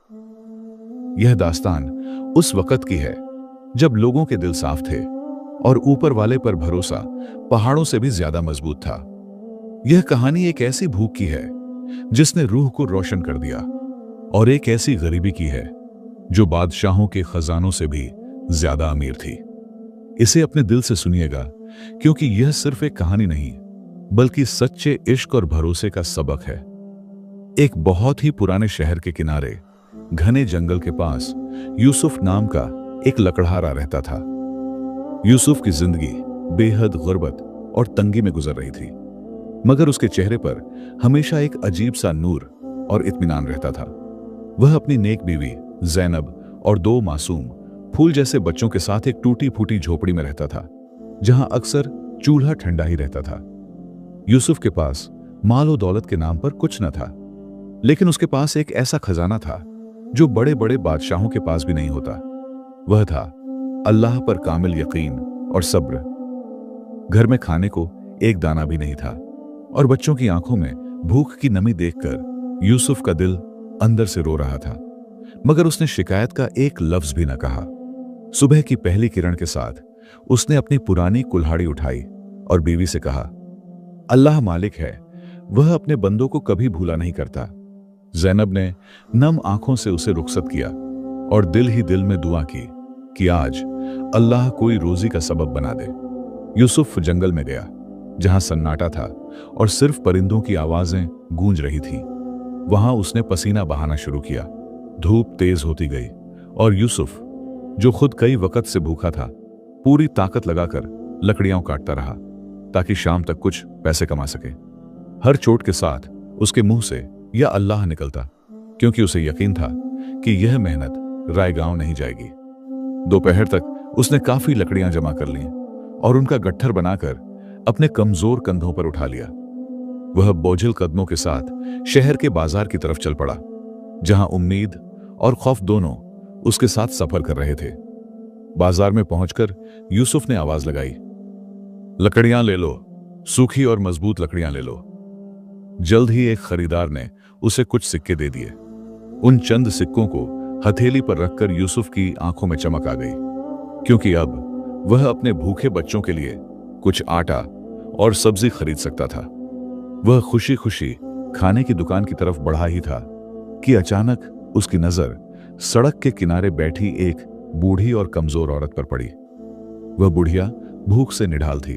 यह दास्तान उस वक्त की है जब लोगों के दिल साफ थे और ऊपर वाले पर भरोसा पहाड़ों से भी ज्यादा मजबूत था। यह कहानी एक ऐसी भूख की है जिसने रूह को रोशन कर दिया और एक ऐसी गरीबी की है जो बादशाहों के खजानों से भी ज्यादा अमीर थी। इसे अपने दिल से सुनिएगा, क्योंकि यह सिर्फ एक कहानी नहीं बल्कि सच्चे इश्क और भरोसे का सबक है। एक बहुत ही पुराने शहर के किनारे घने जंगल के पास यूसुफ नाम का एक लकड़हारा रहता था। यूसुफ की जिंदगी बेहद गुर्बत और तंगी में गुजर रही थी, मगर उसके चेहरे पर हमेशा एक अजीब सा नूर और इत्मीनान रहता था। वह अपनी नेक बीवी ज़ैनब और 2 मासूम फूल जैसे बच्चों के साथ एक टूटी फूटी झोपड़ी में रहता था, जहां अक्सर चूल्हा ठंडा ही रहता था। यूसुफ के पास माल और दौलत के नाम पर कुछ न था, लेकिन उसके पास एक ऐसा खजाना था जो बड़े बड़े बादशाहों के पास भी नहीं होता। वह था अल्लाह पर कामिल यकीन और सब्र। घर में खाने को एक दाना भी नहीं था और बच्चों की आंखों में भूख की नमी देखकर यूसुफ का दिल अंदर से रो रहा था, मगर उसने शिकायत का एक लफ्ज भी न कहा। सुबह की पहली किरण के साथ उसने अपनी पुरानी कुल्हाड़ी उठाई और बीवी से कहा, अल्लाह मालिक है, वह अपने बंदों को कभी भूला नहीं करता। ज़ैनब ने नम आंखों से उसे रुखसत किया और दिल ही दिल में दुआ की कि आज अल्लाह कोई रोजी का सबब बना दे। यूसुफ जंगल में गया, जहां सन्नाटा था और सिर्फ परिंदों की आवाजें गूंज रही थीं। वहां उसने पसीना बहाना शुरू किया। धूप तेज होती गई और यूसुफ, जो खुद कई वक्त से भूखा था, पूरी ताकत लगाकर लकड़ियां काटता रहा ताकि शाम तक कुछ पैसे कमा सके। हर चोट के साथ उसके मुंह से या अल्लाह निकलता, क्योंकि उसे यकीन था कि यह मेहनत रायगांव नहीं जाएगी। दोपहर तक उसने काफी लकड़ियां जमा कर लीं और उनका गट्ठर बनाकर अपने कमजोर कंधों पर उठा लिया। वह बोझिल कदमों के साथ शहर के बाजार की तरफ चल पड़ा, जहां उम्मीद और खौफ दोनों उसके साथ सफर कर रहे थे। बाजार में पहुंचकर यूसुफ ने आवाज लगाई, लकड़ियां ले लो, सूखी और मजबूत लकड़ियां ले लो। जल्द ही एक खरीदार ने उसे कुछ सिक्के दे दिए। उन चंद सिक्कों को हथेली पर रखकर यूसुफ की आंखों में चमक आ गई, क्योंकि अब वह अपने भूखे बच्चों के लिए कुछ आटा और सब्जी खरीद सकता था। वह खुशी खुशी खाने की दुकान की तरफ बढ़ा ही था कि अचानक उसकी नजर सड़क के किनारे बैठी एक बूढ़ी और कमजोर औरत पर पड़ी। वह बुढ़िया भूख से निढाल थी,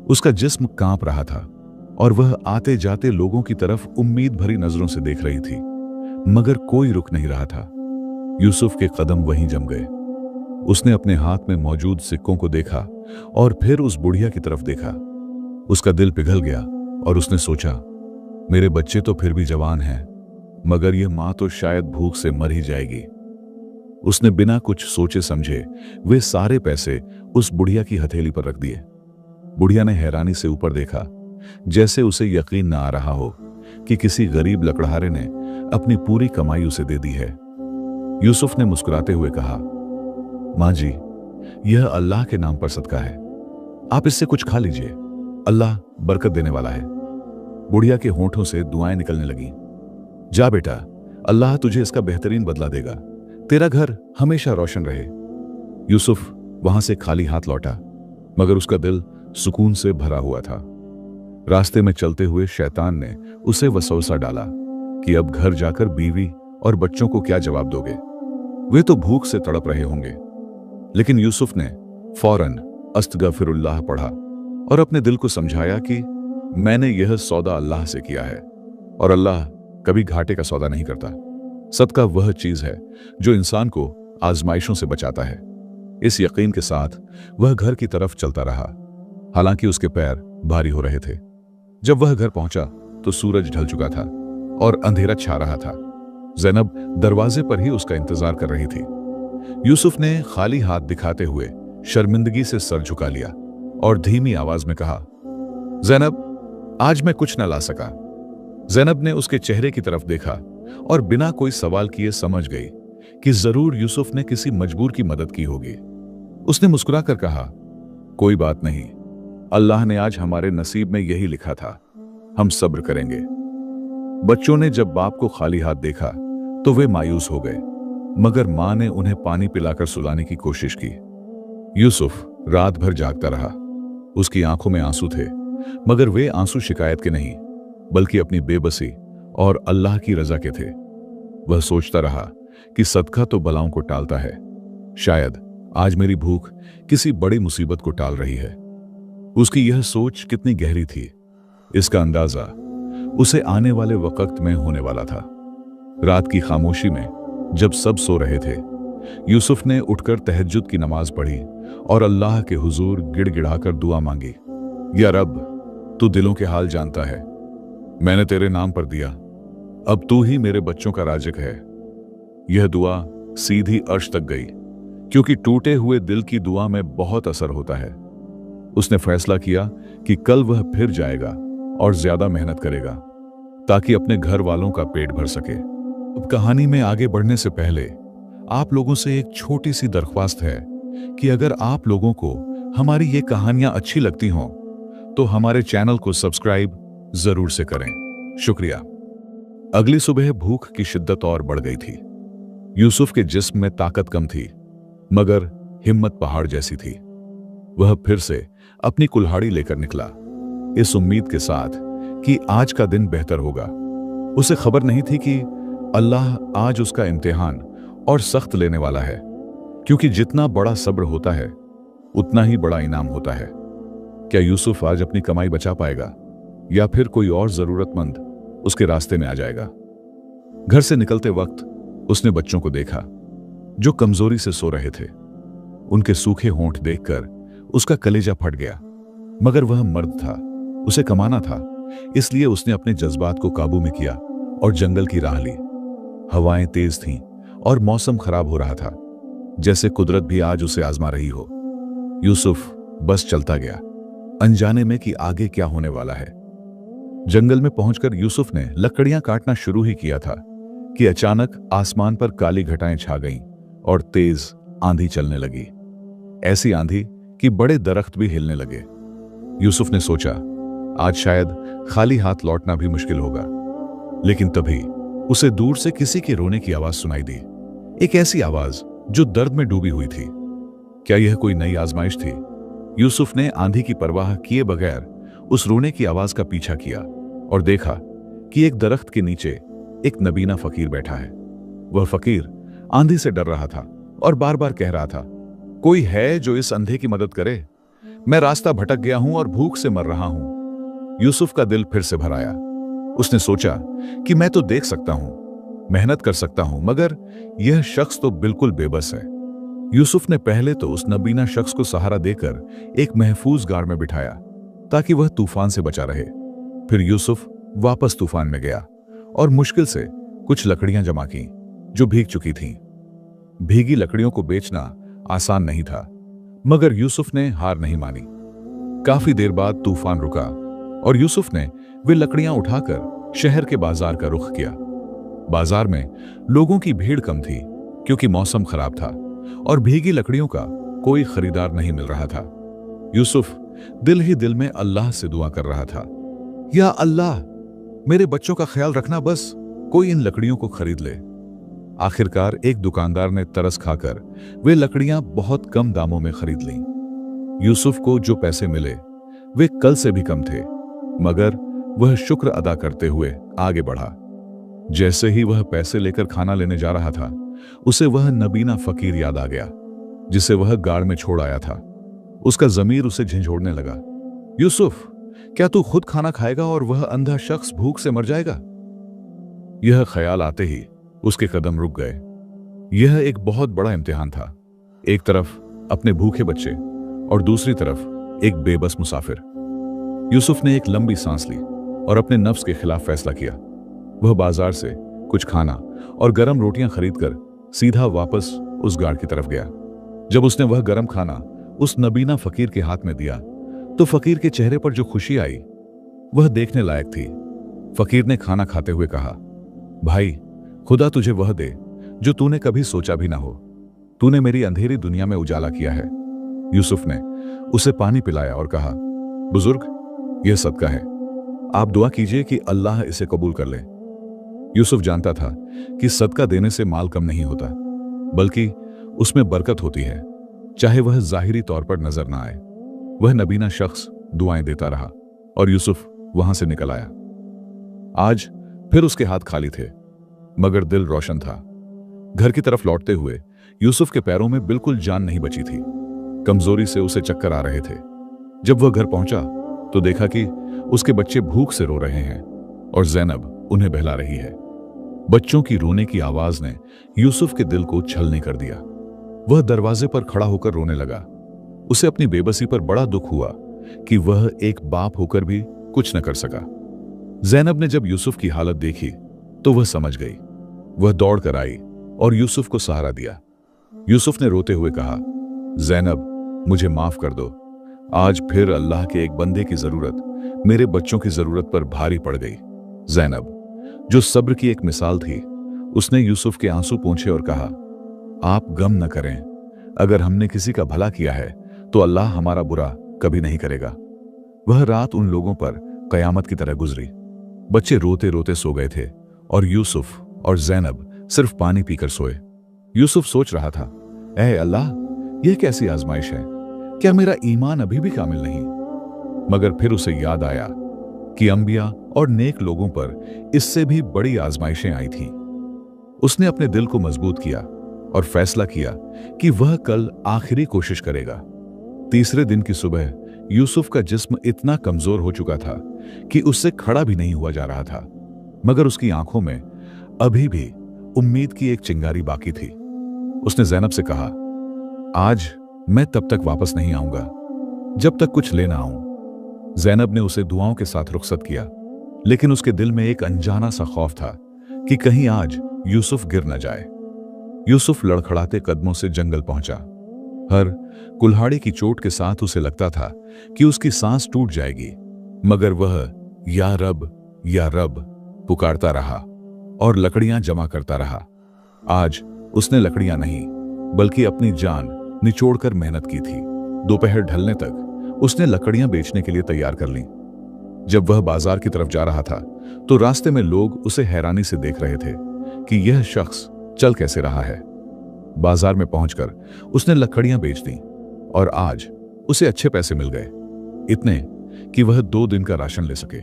उसका जिस्म कांप रहा था और वह आते जाते लोगों की तरफ उम्मीद भरी नजरों से देख रही थी, मगर कोई रुक नहीं रहा था। यूसुफ के कदम वहीं जम गए। उसने अपने हाथ में मौजूद सिक्कों को देखा और फिर उस बुढ़िया की तरफ देखा। उसका दिल पिघल गया और उसने सोचा, मेरे बच्चे तो फिर भी जवान हैं, मगर यह मां तो शायद भूख से मर ही जाएगी। उसने बिना कुछ सोचे समझे वे सारे पैसे उस बुढ़िया की हथेली पर रख दिए। बुढ़िया ने हैरानी से ऊपर देखा, जैसे उसे यकीन न आ रहा हो कि किसी गरीब लकड़हारे ने अपनी पूरी कमाई उसे दे दी है। यूसुफ ने मुस्कुराते हुए कहा, मां जी, यह अल्लाह के नाम पर सदका है, आप इससे कुछ खा लीजिए, अल्लाह बरकत देने वाला है। बुढ़िया के होंठों से दुआएं निकलने लगीं। जा बेटा, अल्लाह तुझे इसका बेहतरीन बदला देगा, तेरा घर हमेशा रोशन रहे। यूसुफ वहां से खाली हाथ लौटा, मगर उसका दिल सुकून से भरा हुआ था। रास्ते में चलते हुए शैतान ने उसे वसवसा डाला कि अब घर जाकर बीवी और बच्चों को क्या जवाब दोगे, वे तो भूख से तड़प रहे होंगे। लेकिन यूसुफ ने फौरन अस्तगफिरुल्लाह पढ़ा और अपने दिल को समझाया कि मैंने यह सौदा अल्लाह से किया है और अल्लाह कभी घाटे का सौदा नहीं करता। सदका वह चीज है जो इंसान को आजमाइशों से बचाता है। इस यकीन के साथ वह घर की तरफ चलता रहा, हालांकि उसके पैर भारी हो रहे थे। जब वह घर पहुंचा तो सूरज ढल चुका था और अंधेरा छा रहा था। ज़ैनब दरवाजे पर ही उसका इंतजार कर रही थी। यूसुफ ने खाली हाथ दिखाते हुए शर्मिंदगी से सर झुका लिया और धीमी आवाज में कहा, ज़ैनब, आज मैं कुछ न ला सका। ज़ैनब ने उसके चेहरे की तरफ देखा और बिना कोई सवाल किए समझ गई कि जरूर यूसुफ ने किसी मजबूर की मदद की होगी। उसने मुस्कुराकर कहा, कोई बात नहीं, अल्लाह ने आज हमारे नसीब में यही लिखा था, हम सब्र करेंगे। बच्चों ने जब बाप को खाली हाथ देखा तो वे मायूस हो गए, मगर मां ने उन्हें पानी पिलाकर सुलाने की कोशिश की। यूसुफ रात भर जागता रहा। उसकी आंखों में आंसू थे, मगर वे आंसू शिकायत के नहीं, बल्कि अपनी बेबसी और अल्लाह की रजा के थे। वह सोचता रहा कि सदका तो बलाओं को टालता है। शायद आज मेरी भूख किसी बड़ी मुसीबत को टाल रही है। उसकी यह सोच कितनी गहरी थी, इसका अंदाजा उसे आने वाले वक्त में होने वाला था। रात की खामोशी में जब सब सो रहे थे, यूसुफ ने उठकर तहज्जुद की नमाज पढ़ी और अल्लाह के हुजूर गिड़गिड़ाकर दुआ मांगी। या रब, तू दिलों के हाल जानता है। मैंने तेरे नाम पर दिया, अब तू ही मेरे बच्चों का राज़िक है। यह दुआ सीधी अर्श तक गई, क्योंकि टूटे हुए दिल की दुआ में बहुत असर होता है। उसने फैसला किया कि कल वह फिर जाएगा और ज्यादा मेहनत करेगा, ताकि अपने घर वालों का पेट भर सके। अब कहानी में आगे बढ़ने से पहले आप लोगों से एक छोटी सी दरख्वास्त है कि अगर आप लोगों को हमारी ये कहानियां अच्छी लगती हों तो हमारे चैनल को सब्सक्राइब जरूर से करें। शुक्रिया। अगली सुबह भूख की शिद्दत और बढ़ गई थी। यूसुफ के जिस्म में ताकत कम थी, मगर हिम्मत पहाड़ जैसी थी। वह फिर से अपनी कुल्हाड़ी लेकर निकला, इस उम्मीद के साथ कि आज का दिन बेहतर होगा। उसे खबर नहीं थी कि अल्लाह आज उसका इम्तिहान और सख्त लेने वाला है, क्योंकि जितना बड़ा सब्र होता है उतना ही बड़ा इनाम होता है। क्या यूसुफ आज अपनी कमाई बचा पाएगा, या फिर कोई और जरूरतमंद उसके रास्ते में आ जाएगा? घर से निकलते वक्त उसने बच्चों को देखा जो कमजोरी से सो रहे थे। उनके सूखे होंठ देखकर उसका कलेजा फट गया, मगर वह मर्द था, उसे कमाना था, इसलिए उसने अपने जज्बात को काबू में किया और जंगल की राह ली। हवाएं तेज थीं और मौसम खराब हो रहा था, जैसे कुदरत भी आज उसे आजमा रही हो। यूसुफ बस चलता गया, अनजाने में कि आगे क्या होने वाला है। जंगल में पहुंचकर यूसुफ ने लकड़ियां काटना शुरू ही किया था कि अचानक आसमान पर काली घटाएं छा गईं और तेज आंधी चलने लगी। ऐसी आंधी कि बड़े दरख्त भी हिलने लगे। यूसुफ ने सोचा, आज शायद खाली हाथ लौटना भी मुश्किल होगा। लेकिन तभी उसे दूर से किसी के रोने की आवाज सुनाई दी, एक ऐसी आवाज जो दर्द में डूबी हुई थी। क्या यह कोई नई आजमाइश थी? यूसुफ ने आंधी की परवाह किए बगैर उस रोने की आवाज का पीछा किया और देखा कि एक दरख्त के नीचे एक नबीना फकीर बैठा है। वह फकीर आंधी से डर रहा था और बार बार कह रहा था, कोई है जो इस अंधे की मदद करे? मैं रास्ता भटक गया हूं और भूख से मर रहा हूं। यूसुफ का दिल फिर से भर आया। उसने सोचा कि मैं तो देख सकता हूं, मेहनत कर सकता हूं, मगर यह शख्स तो बिल्कुल बेबस है। यूसुफ ने पहले तो उस नबीना शख्स को सहारा देकर एक महफूज गाड़ में बिठाया ताकि वह तूफान से बचा रहे। फिर यूसुफ वापस तूफान में गया और मुश्किल से कुछ लकड़ियां जमा की जो भीग चुकी थीं। भीगी लकड़ियों को बेचना आसान नहीं था, मगर यूसुफ ने हार नहीं मानी। काफी देर बाद तूफान रुका और यूसुफ ने वे लकड़ियां उठाकर शहर के बाजार का रुख किया। बाजार में लोगों की भीड़ कम थी, क्योंकि मौसम खराब था और भीगी लकड़ियों का कोई खरीदार नहीं मिल रहा था। यूसुफ दिल ही दिल में अल्लाह से दुआ कर रहा था, या अल्लाह, मेरे बच्चों का ख्याल रखना, बस कोई इन लकड़ियों को खरीद ले। आखिरकार एक दुकानदार ने तरस खाकर वे लकड़ियां बहुत कम दामों में खरीद लीं। यूसुफ को जो पैसे मिले वे कल से भी कम थे, मगर वह शुक्र अदा करते हुए आगे बढ़ा। जैसे ही वह पैसे लेकर खाना लेने जा रहा था, उसे वह नबीना फकीर याद आ गया जिसे वह गाड़ में छोड़ आया था। उसका जमीर उसे झंझोड़ने लगा। यूसुफ, क्या तू खुद खाना खाएगा और वह अंधा शख्स भूख से मर जाएगा? यह ख्याल आते ही उसके कदम रुक गए। यह एक बहुत बड़ा इम्तिहान था। एक तरफ अपने भूखे बच्चे और दूसरी तरफ एक बेबस मुसाफिर। यूसुफ ने एक लंबी सांस ली और अपने नफ्स के खिलाफ फैसला किया। वह बाजार से कुछ खाना और गरम रोटियां खरीदकर सीधा वापस उस गाड़ की तरफ गया। जब उसने वह गरम खाना उस नबीना फकीर के हाथ में दिया तो फकीर के चेहरे पर जो खुशी आई वह देखने लायक थी। फकीर ने खाना खाते हुए कहा, भाई, खुदा तुझे वह दे जो तूने कभी सोचा भी ना हो। तूने मेरी अंधेरी दुनिया में उजाला किया है। यूसुफ ने उसे पानी पिलाया और कहा, बुजुर्ग, यह सदका है, आप दुआ कीजिए कि अल्लाह इसे कबूल कर ले। यूसुफ जानता था कि सदका देने से माल कम नहीं होता, बल्कि उसमें बरकत होती है, चाहे वह जाहिरी तौर पर नजर ना आए। वह नबीना शख्स दुआएं देता रहा और यूसुफ वहां से निकल आया। आज फिर उसके हाथ खाली थे, मगर दिल रोशन था। घर की तरफ लौटते हुए यूसुफ के पैरों में बिल्कुल जान नहीं बची थी। कमजोरी से उसे चक्कर आ रहे थे। जब वह घर पहुंचा तो देखा कि उसके बच्चे भूख से रो रहे हैं और ज़ैनब उन्हें बहला रही है। बच्चों की रोने की आवाज ने यूसुफ के दिल को छलनी कर दिया। वह दरवाजे पर खड़ा होकर रोने लगा। उसे अपनी बेबसी पर बड़ा दुख हुआ कि वह एक बाप होकर भी कुछ न कर सका। ज़ैनब ने जब यूसुफ की हालत देखी तो वह समझ गई। वह दौड़ कर आई और यूसुफ को सहारा दिया। यूसुफ ने रोते हुए कहा, ज़ैनब, मुझे माफ कर दो। आज फिर अल्लाह के एक बंदे की जरूरत मेरे बच्चों की जरूरत पर भारी पड़ गई। ज़ैनब, जो सब्र की एक मिसाल थी, उसने यूसुफ के आंसू पोंछे और कहा, आप गम न करें। अगर हमने किसी का भला किया है तो अल्लाह हमारा बुरा कभी नहीं करेगा। वह रात उन लोगों पर कयामत की तरह गुजरी। बच्चे रोते रोते सो गए थे और यूसुफ और ज़ैनब सिर्फ पानी पीकर सोए। यूसुफ सोच रहा था, ऐ अल्लाह, यह कैसी आजमाइश है? क्या मेरा ईमान अभी भी कामिल नहीं? मगर फिर उसे याद आया कि अंबिया और नेक लोगों पर इससे भी बड़ी आजमाइशें आई थीं। उसने अपने दिल को मजबूत किया और फैसला किया कि वह कल आखिरी कोशिश करेगा। तीसरे दिन की सुबह यूसुफ का जिस्म इतना कमजोर हो चुका था कि उससे खड़ा भी नहीं हुआ जा रहा था, मगर उसकी आंखों में अभी भी उम्मीद की एक चिंगारी बाकी थी। उसने ज़ैनब से कहा, आज मैं तब तक वापस नहीं आऊंगा जब तक कुछ लेना आऊं। ज़ैनब ने उसे दुआओं के साथ रुखसत किया, लेकिन उसके दिल में एक अनजाना सा खौफ था कि कहीं आज यूसुफ गिर न जाए। यूसुफ लड़खड़ाते कदमों से जंगल पहुंचा। हर कुल्हाड़ी की चोट के साथ उसे लगता था कि उसकी सांस टूट जाएगी, मगर वह या रब पुकारता रहा और लकड़ियां जमा करता रहा। आज उसने लकड़ियां नहीं बल्कि अपनी जान निचोड़कर मेहनत की थी। दोपहर ढलने तक उसने लकड़ियां बेचने के लिए तैयार कर लीं। जब वह बाजार की तरफ जा रहा था तो रास्ते में लोग उसे हैरानी से देख रहे थे कि यह शख्स चल कैसे रहा है। बाजार में पहुंचकर उसने लकड़ियां बेच दी और आज उसे अच्छे पैसे मिल गए, इतने कि वह 2 दिन का राशन ले सके।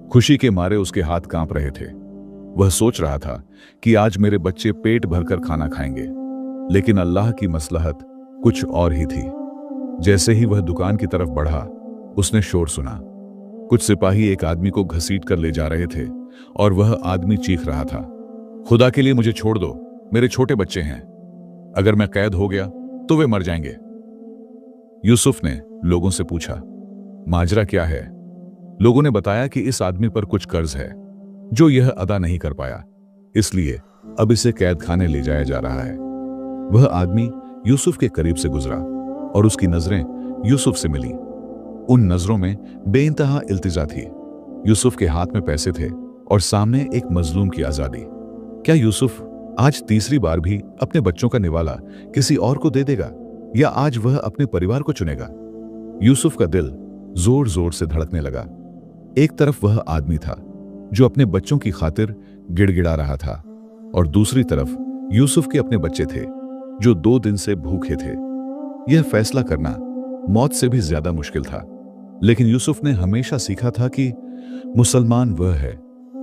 खुशी के मारे उसके हाथ कांप रहे थे। वह सोच रहा था कि आज मेरे बच्चे पेट भरकर खाना खाएंगे, लेकिन अल्लाह की मसलहत कुछ और ही थी। जैसे ही वह दुकान की तरफ बढ़ा, उसने शोर सुना। कुछ सिपाही एक आदमी को घसीट कर ले जा रहे थे और वह आदमी चीख रहा था, खुदा के लिए मुझे छोड़ दो, मेरे छोटे बच्चे हैं। अगर मैं कैद हो गया तो वे मर जाएंगे। यूसुफ ने लोगों से पूछा, माजरा क्या है? लोगों ने बताया कि इस आदमी पर कुछ कर्ज है जो यह अदा नहीं कर पाया, इसलिए अब इसे कैद खाने ले जाया जा रहा है। वह आदमी यूसुफ के करीब से गुजरा और उसकी नजरें यूसुफ से मिली। उन नजरों में बेइंतहा इल्तिजा थी। यूसुफ के हाथ में पैसे थे और सामने एक मजलूम की आजादी। क्या यूसुफ आज तीसरी बार भी अपने बच्चों का निवाला किसी और को दे देगा, या आज वह अपने परिवार को चुनेगा? यूसुफ का दिल जोर जोर से धड़कने लगा। एक तरफ वह आदमी था जो अपने बच्चों की खातिर गिड़गिड़ा रहा था, और दूसरी तरफ यूसुफ के अपने बच्चे थे जो 2 दिन से भूखे थे। यह फैसला करना मौत से भी ज्यादा मुश्किल था, लेकिन यूसुफ ने हमेशा सीखा था कि मुसलमान वह है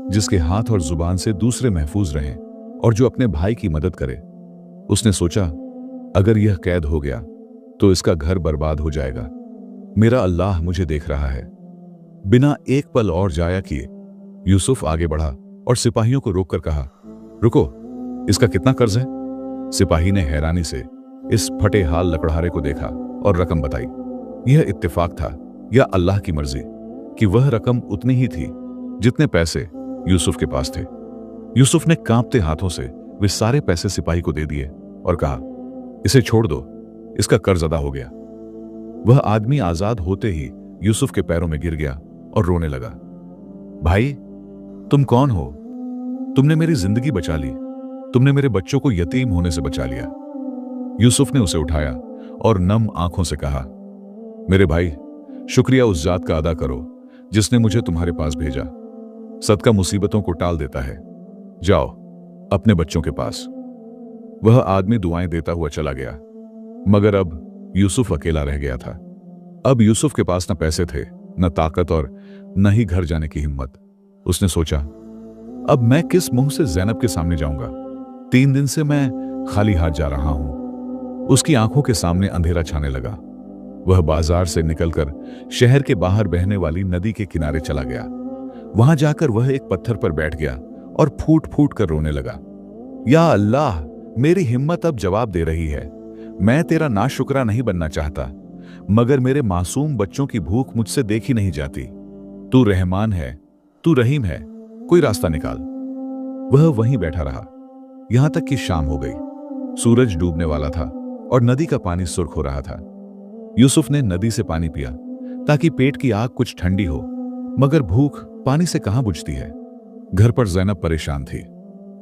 जिसके हाथ और जुबान से दूसरे महफूज रहें और जो अपने भाई की मदद करे। उसने सोचा, अगर यह कैद हो गया तो इसका घर बर्बाद हो जाएगा। मेरा अल्लाह मुझे देख रहा है। बिना एक पल और जाया किए यूसुफ आगे बढ़ा और सिपाहियों को रोककर कहा, रुको, इसका कितना कर्ज है? सिपाही ने हैरानी से इस फटे हाल लकड़हारे को देखा और रकम बताई। यह इत्तेफाक था या अल्लाह की मर्जी कि वह रकम उतनी ही थी जितने पैसे यूसुफ के पास थे। यूसुफ ने कांपते हाथों से वे सारे पैसे सिपाही को दे दिए और कहा, इसे छोड़ दो, इसका कर्ज अदा हो गया। वह आदमी आजाद होते ही यूसुफ के पैरों में गिर गया और रोने लगा। भाई, तुम कौन हो? तुमने मेरी जिंदगी बचा ली, तुमने मेरे बच्चों को यतीम होने से बचा लिया। यूसुफ ने उसे उठाया और नम आंखों से कहा, मेरे भाई, शुक्रिया उस जात का अदा करो जिसने मुझे तुम्हारे पास भेजा। सदका मुसीबतों को टाल देता है। जाओ अपने बच्चों के पास। वह आदमी दुआएं देता हुआ चला गया, मगर अब यूसुफ अकेला रह गया था। अब यूसुफ के पास न पैसे थे, न ताकत और न ही घर जाने की हिम्मत। उसने सोचा, अब मैं किस मुंह से ज़ैनब के सामने जाऊंगा? 3 दिन से मैं खाली हाथ जा रहा हूं। उसकी आंखों के सामने अंधेरा छाने लगा। वह बाजार से निकलकर शहर के बाहर बहने वाली नदी के किनारे चला गया। वहां जाकर वह एक पत्थर पर बैठ गया और फूट फूट कर रोने लगा। या अल्लाह, मेरी हिम्मत अब जवाब दे रही है। मैं तेरा नाशुक्रा नहीं बनना चाहता, मगर मेरे मासूम बच्चों की भूख मुझसे देखी नहीं जाती। तू रहमान है, तू रहीम है, कोई रास्ता निकाल। वह वहीं बैठा रहा यहां तक कि शाम हो गई। सूरज डूबने वाला था और नदी का पानी सुर्ख हो रहा था। यूसुफ ने नदी से पानी पिया ताकि पेट की आग कुछ ठंडी हो, मगर भूख पानी से कहां बुझती है। घर पर ज़ैनब परेशान थी।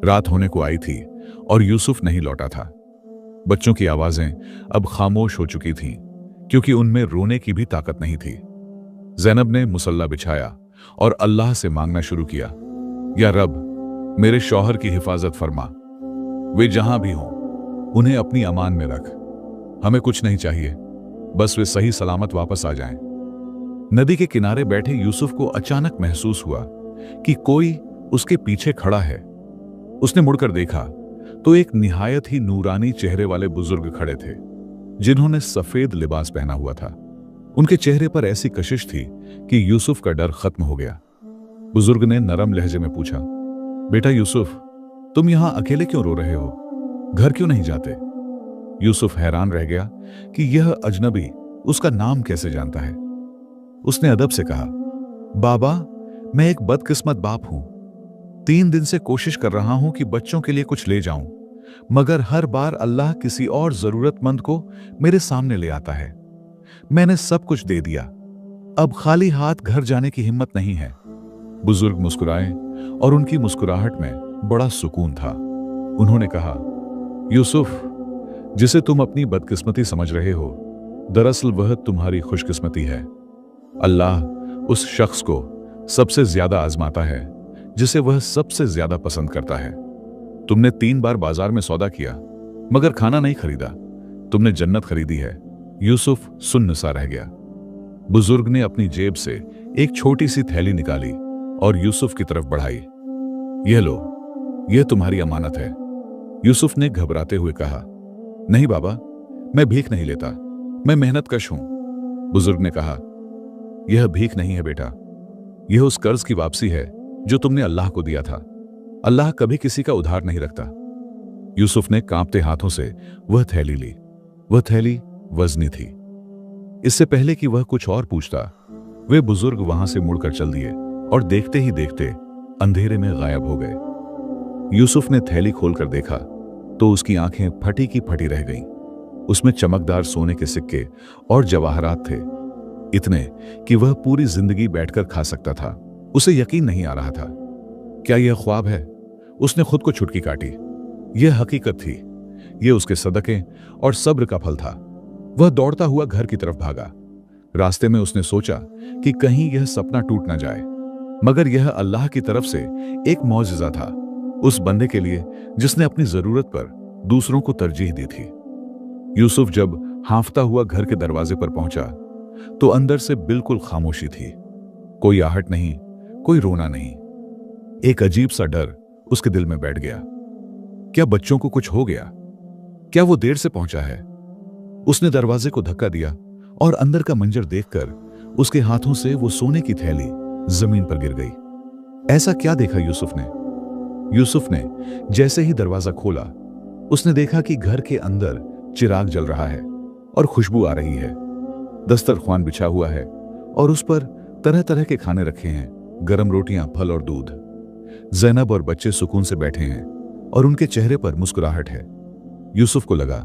रात होने को आई थी और यूसुफ नहीं लौटा था। बच्चों की आवाजें अब खामोश हो चुकी थीं, क्योंकि उनमें रोने की भी ताकत नहीं थी। ज़ैनब ने मुसल्ला बिछाया और अल्लाह से मांगना शुरू किया, या रब, मेरे शौहर की हिफाजत फरमा। वे जहां भी हों, उन्हें अपनी अमान में रख। हमें कुछ नहीं चाहिए, बस वे सही सलामत वापस आ जाएं। नदी के किनारे बैठे यूसुफ को अचानक महसूस हुआ कि कोई उसके पीछे खड़ा है। उसने मुड़कर देखा तो एक निहायत ही नूरानी चेहरे वाले बुजुर्ग खड़े थे, जिन्होंने सफेद लिबास पहना हुआ था। उनके चेहरे पर ऐसी कशिश थी कि यूसुफ का डर खत्म हो गया। बुजुर्ग ने नरम लहजे में पूछा, बेटा यूसुफ, तुम यहां अकेले क्यों रो रहे हो? घर क्यों नहीं जाते? यूसुफ हैरान रह गया कि यह अजनबी उसका नाम कैसे जानता है। उसने अदब से कहा, बाबा, मैं एक बदकिस्मत बाप हूं। 3 दिन से कोशिश कर रहा हूं कि बच्चों के लिए कुछ ले जाऊं, मगर हर बार अल्लाह किसी और जरूरतमंद को मेरे सामने ले आता है। मैंने सब कुछ दे दिया, अब खाली हाथ घर जाने की हिम्मत नहीं है। बुजुर्ग मुस्कुराए और उनकी मुस्कुराहट में बड़ा सुकून था। उन्होंने कहा, यूसुफ, जिसे तुम अपनी बदकिस्मती समझ रहे हो, दरअसल वह तुम्हारी खुशकिस्मती है। अल्लाह उस शख्स को सबसे ज्यादा आजमाता है जिसे वह सबसे ज्यादा पसंद करता है। तुमने 3 बार बाजार में सौदा किया, मगर खाना नहीं खरीदा। तुमने जन्नत खरीदी है। यूसुफ सुन्न सा रह गया। बुजुर्ग ने अपनी जेब से एक छोटी सी थैली निकाली और यूसुफ की तरफ बढ़ाई। यह लो, यह तुम्हारी अमानत है। यूसुफ ने घबराते हुए कहा, नहीं बाबा, मैं भीख नहीं लेता, मैं मेहनतकश हूं। बुजुर्ग ने कहा, यह भीख नहीं है बेटा, यह उस कर्ज की वापसी है जो तुमने अल्लाह को दिया था। अल्लाह कभी किसी का उधार नहीं रखता। यूसुफ ने कांपते हाथों से वह थैली ली। वह थैली वजनी थी। इससे पहले कि वह कुछ और पूछता, वे बुजुर्ग वहां से मुड़कर चल दिए और देखते ही देखते अंधेरे में गायब हो गए। यूसुफ ने थैली खोलकर देखा तो उसकी आंखें फटी की फटी रह गईं। उसमें चमकदार सोने के सिक्के और जवाहरात थे, इतने कि वह पूरी जिंदगी बैठकर खा सकता था। उसे यकीन नहीं आ रहा था। क्या यह ख्वाब है? उसने खुद को छुटकी काटी। यह हकीकत थी। यह उसके सदके और सब्र का फल था। वह दौड़ता हुआ घर की तरफ भागा। रास्ते में उसने सोचा कि कहीं यह सपना टूट न जाए, मगर यह अल्लाह की तरफ से एक मौजज़ा था, उस बंदे के लिए जिसने अपनी जरूरत पर दूसरों को तरजीह दी थी। यूसुफ जब हांफता हुआ घर के दरवाजे पर पहुंचा तो अंदर से बिल्कुल खामोशी थी। कोई आहट नहीं, कोई रोना नहीं। एक अजीब सा डर उसके दिल में बैठ गया। क्या बच्चों को कुछ हो गया? क्या वो देर से पहुंचा है? उसने दरवाजे को धक्का दिया और अंदर का मंजर देखकर उसके हाथों से वो सोने की थैली जमीन पर गिर गई। ऐसा क्या देखा यूसुफ ने? यूसुफ ने जैसे ही दरवाजा खोला, उसने देखा कि घर के अंदर चिराग जल रहा है और खुशबू आ रही है। दस्तरख्वान बिछा हुआ है और उस पर तरह तरह के खाने रखे हैं, गरम रोटियां, फल और दूध। ज़ैनब और बच्चे सुकून से बैठे हैं और उनके चेहरे पर मुस्कुराहट है। यूसुफ को लगा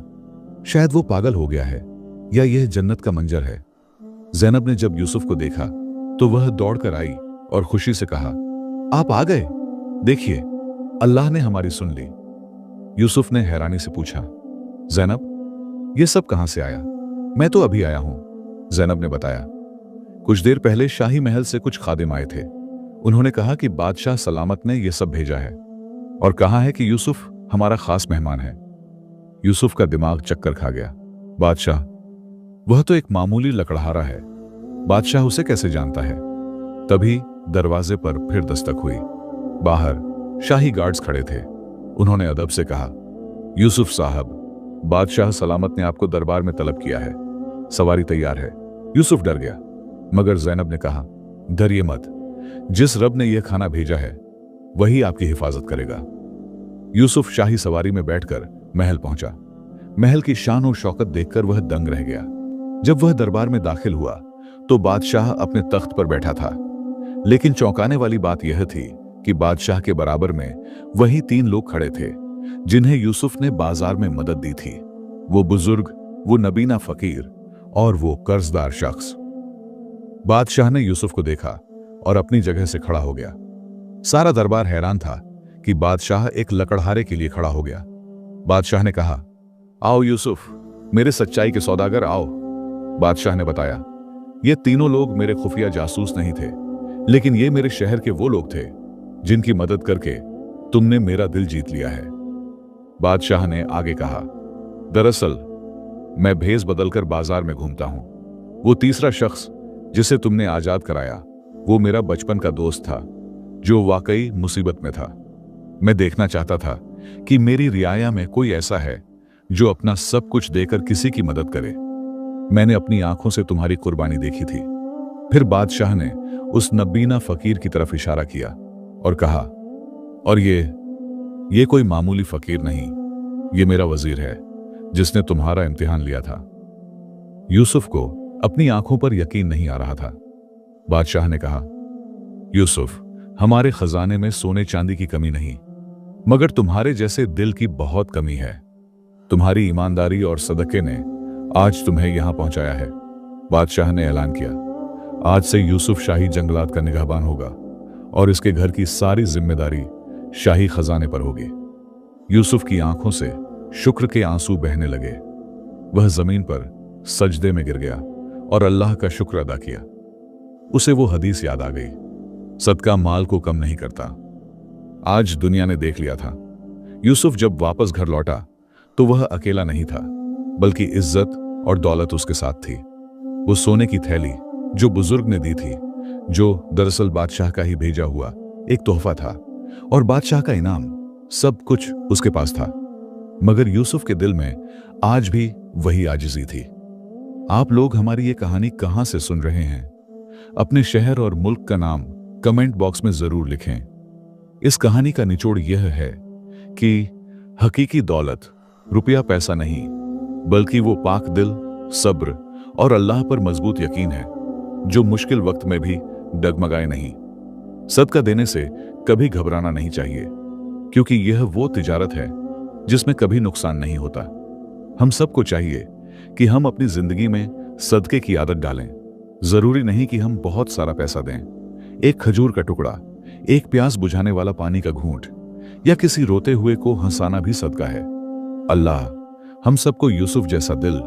शायद वो पागल हो गया है या यह जन्नत का मंजर है। ज़ैनब ने जब यूसुफ को देखा तो वह दौड़कर आई और खुशी से कहा, आप आ गए? देखिए, अल्लाह ने हमारी सुन ली। यूसुफ ने हैरानी से पूछा, ज़ैनब, ये सब कहां से आया? मैं तो अभी आया हूं। ज़ैनब ने बताया, कुछ देर पहले शाही महल से कुछ खादिम आए थे। उन्होंने कहा कि बादशाह सलामत ने यह सब भेजा है। और कहा है कि यूसुफ हमारा खास मेहमान है। यूसुफ का दिमाग चक्कर खा गया। बादशाह, वह तो एक मामूली लकड़हारा है, बादशाह उसे कैसे जानता है? तभी दरवाजे पर फिर दस्तक हुई। बाहर शाही गार्ड्स खड़े थे। उन्होंने अदब से कहा, यूसुफ साहब, बादशाह सलामत ने आपको दरबार में तलब किया है, सवारी तैयार है। यूसुफ डर गया, मगर ज़ैनब ने कहा, डरिए मत, जिस रब ने यह खाना भेजा है वही आपकी हिफाजत करेगा। यूसुफ शाही सवारी में बैठकर महल पहुंचा। महल की शान और शौकत देखकर वह दंग रह गया। जब वह दरबार में दाखिल हुआ तो बादशाह अपने तख्त पर बैठा था, लेकिन चौंकाने वाली बात यह थी कि बादशाह के बराबर में वही 3 लोग खड़े थे जिन्हें यूसुफ ने बाजार में मदद दी थी। वो बुजुर्ग, वो नबीना फकीर और वो कर्जदार शख्स। बादशाह ने यूसुफ को देखा और अपनी जगह से खड़ा हो गया। सारा दरबार हैरान था कि बादशाह एक लकड़हारे के लिए खड़ा हो गया। बादशाह ने कहा, आओ यूसुफ, मेरे सच्चाई के सौदागर आओ। बादशाह ने बताया, ये तीनों लोग मेरे खुफिया जासूस नहीं थे, लेकिन ये मेरे शहर के वो लोग थे जिनकी मदद करके तुमने मेरा दिल जीत लिया है। बादशाह ने आगे कहा, दरअसल मैं भेष बदलकर बाजार में घूमता हूं। वो तीसरा शख्स जिसे तुमने आजाद कराया वो मेरा बचपन का दोस्त था जो वाकई मुसीबत में था। मैं देखना चाहता था कि मेरी रियाया में कोई ऐसा है जो अपना सब कुछ देकर किसी की मदद करे। मैंने अपनी आंखों से तुम्हारी कुर्बानी देखी थी। फिर बादशाह ने उस नबीना फकीर की तरफ इशारा किया और कहा, और ये कोई मामूली फकीर नहीं, ये मेरा वजीर है जिसने तुम्हारा इम्तिहान लिया था। यूसुफ को अपनी आंखों पर यकीन नहीं आ रहा था। बादशाह ने कहा, यूसुफ, हमारे खजाने में सोने चांदी की कमी नहीं, मगर तुम्हारे जैसे दिल की बहुत कमी है। तुम्हारी ईमानदारी और सदके ने आज तुम्हें यहां पहुंचाया है। बादशाह ने ऐलान किया, आज से यूसुफ शाही जंगलात का निगहबान होगा और इसके घर की सारी जिम्मेदारी शाही खजाने पर होगी। यूसुफ की आंखों से शुक्र के आंसू बहने लगे। वह जमीन पर सजदे में गिर गया और अल्लाह का शुक्र अदा किया। उसे वो हदीस याद आ गई, सदका माल को कम नहीं करता। आज दुनिया ने देख लिया था। यूसुफ जब वापस घर लौटा तो वह अकेला नहीं था, बल्कि इज्जत और दौलत उसके साथ थी। वो सोने की थैली जो बुजुर्ग ने दी थी, जो दरअसल बादशाह का ही भेजा हुआ एक तोहफा था, और बादशाह का इनाम, सब कुछ उसके पास था। मगर यूसुफ के दिल में आज भी वही आजिज़ी थी। आप लोग हमारी ये कहानी कहां से सुन रहे हैं? अपने शहर और मुल्क का नाम कमेंट बॉक्स में जरूर लिखें। इस कहानी का निचोड़ यह है कि हकीकी दौलत रुपया पैसा नहीं, बल्कि वो पाक दिल, सब्र और अल्लाह पर मजबूत यकीन है जो मुश्किल वक्त में भी डगमगाए नहीं। सदका देने से कभी घबराना नहीं चाहिए, क्योंकि यह वो तिजारत है जिसमें कभी नुकसान नहीं होता। हम सबको चाहिए कि हम अपनी जिंदगी में सदके की आदत डालें। जरूरी नहीं कि हम बहुत सारा पैसा दें। एक खजूर का टुकड़ा, एक प्यास बुझाने वाला पानी का घूंट या किसी रोते हुए को हंसाना भी सदका है। अल्लाह हम सबको यूसुफ जैसा दिल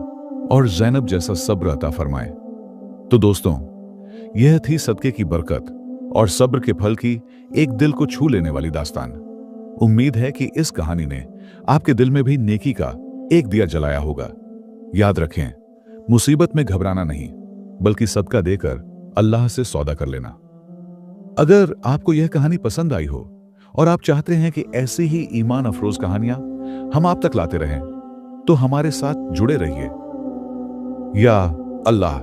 और ज़ैनब जैसा सब्र अता फरमाए। तो दोस्तों, यह थी सदके की बरकत और सब्र के फल की एक दिल को छू लेने वाली दास्तान। उम्मीद है कि इस कहानी ने आपके दिल में भी नेकी का एक दिया जलाया होगा। याद रखें, मुसीबत में घबराना नहीं, बल्कि सदका देकर अल्लाह से सौदा कर लेना। अगर आपको यह कहानी पसंद आई हो और आप चाहते हैं कि ऐसी ही ईमान अफरोज कहानियां हम आप तक लाते रहें, तो हमारे साथ जुड़े रहिए। या अल्लाह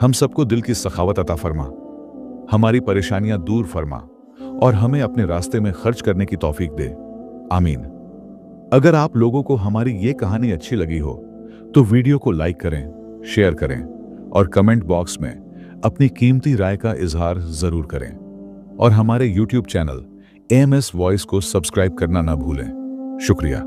हम सबको दिल की सखावत अता फरमा, हमारी परेशानियां दूर फरमा और हमें अपने रास्ते में खर्च करने की तौफीक दे। आमीन। अगर आप लोगों को हमारी ये कहानी अच्छी लगी हो तो वीडियो को लाइक करें, शेयर करें और कमेंट बॉक्स में अपनी कीमती राय का इजहार जरूर करें। और हमारे YouTube चैनल AMS वॉइस को सब्सक्राइब करना ना भूलें। शुक्रिया।